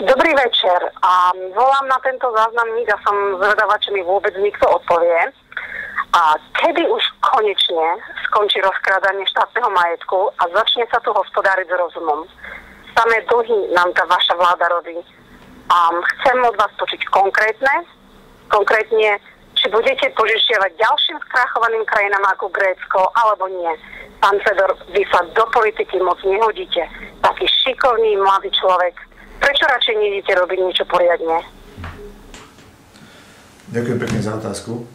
Dobrý večer. Volám na tento záznamník a som zvedavá, či mi vôbec nikto odpovie. A kedy už konečne skončí rozkrádanie štátneho majetku a začne sa tu hospodáriť s rozumom? Samé dlhy nám tá vaša vláda robí. Chcem od vás počuť konkrétne, či budete požičiavať ďalším skrachovaným krajinám ako Grécko, alebo nie. Pán Fedor, vy sa do politiky moc nehodíte. Taký šikovný mladý človek. Prečo radšej nejdete robiť niečo poriadne? Ďakujem pekne za otázku.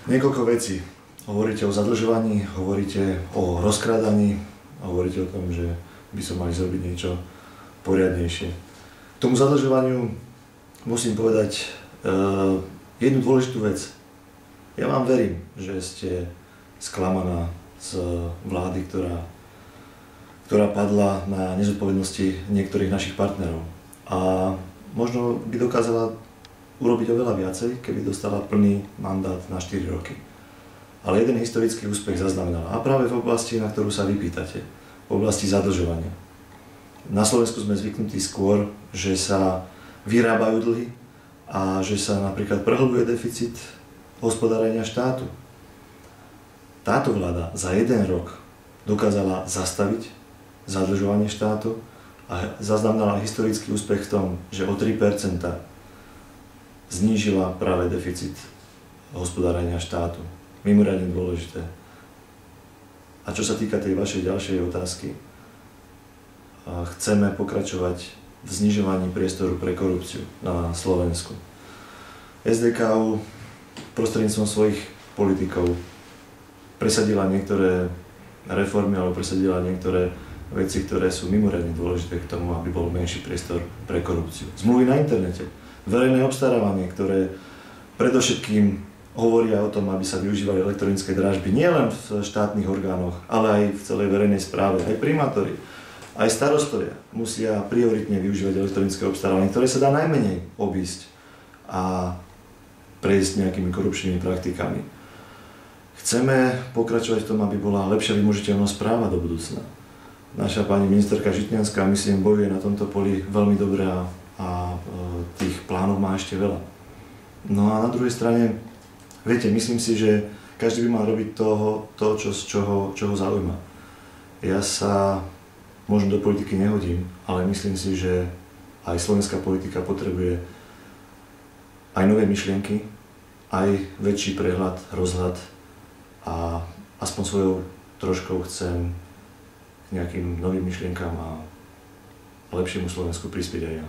Niekoľko vecí. Hovoríte o zadlžovaní, hovoríte o rozkrádaní, hovoríte o tom, že by som mali zrobiť niečo poriadnejšie. K tomu zadlžovaniu musím povedať jednu dôležitú vec. Ja vám verím, že ste sklamaná z vlády, ktorá padla na nezodpovednosti niektorých našich partnerov. A možno by dokázala urobiť oveľa viacej, keby dostala plný mandát na 4 roky. Ale jeden historický úspech zaznamenala. A práve v oblasti, na ktorú sa vypýtate. V oblasti zadlžovania. Na Slovensku sme zvyknutí skôr, že sa vyrábajú dlhy a že sa napríklad prehlbuje deficit hospodárenia štátu. Táto vláda za 1 rok dokázala zastaviť zadlžovanie štátu a zaznamenala historický úspech v tom, že o 3% znížila práve deficit hospodárenia štátu. Mimoriadne dôležité. A čo sa týka tej vašej ďalšej otázky, chceme pokračovať v znižovaní priestoru pre korupciu na Slovensku. SDK prostredníctvom svojich politikov presadila niektoré reformy alebo presadila niektoré veci, ktoré sú mimoriadne dôležité k tomu, aby bol menší priestor pre korupciu. Zmluvy na internete, verejné obstarávanie, ktoré predovšetkým hovoria o tom, aby sa využívali elektronické dražby nielen v štátnych orgánoch, ale aj v celej verejnej správe. Aj primátori, aj starostovia musia prioritne využívať elektronické obstarávanie, ktoré sa dá najmenej obísť a prejsť nejakými korupčnými praktikami. Chceme pokračovať v tom, aby bola lepšia vymožiteľnosť práva do budúcna. Naša pani ministerka Žitňanská, myslím, bojuje na tomto poli veľmi dobre a tých plánov má ešte veľa. No a na druhej strane, viete, myslím si, že každý by mal robiť čo ho zaujíma. Ja sa možno do politiky nehodím, ale myslím si, že aj slovenská politika potrebuje aj nové myšlienky, aj väčší prehľad, rozhľad a aspoň svojou troškou chcem k nejakým novým myšlienkám a lepšiemu Slovensku prispieť aj ja.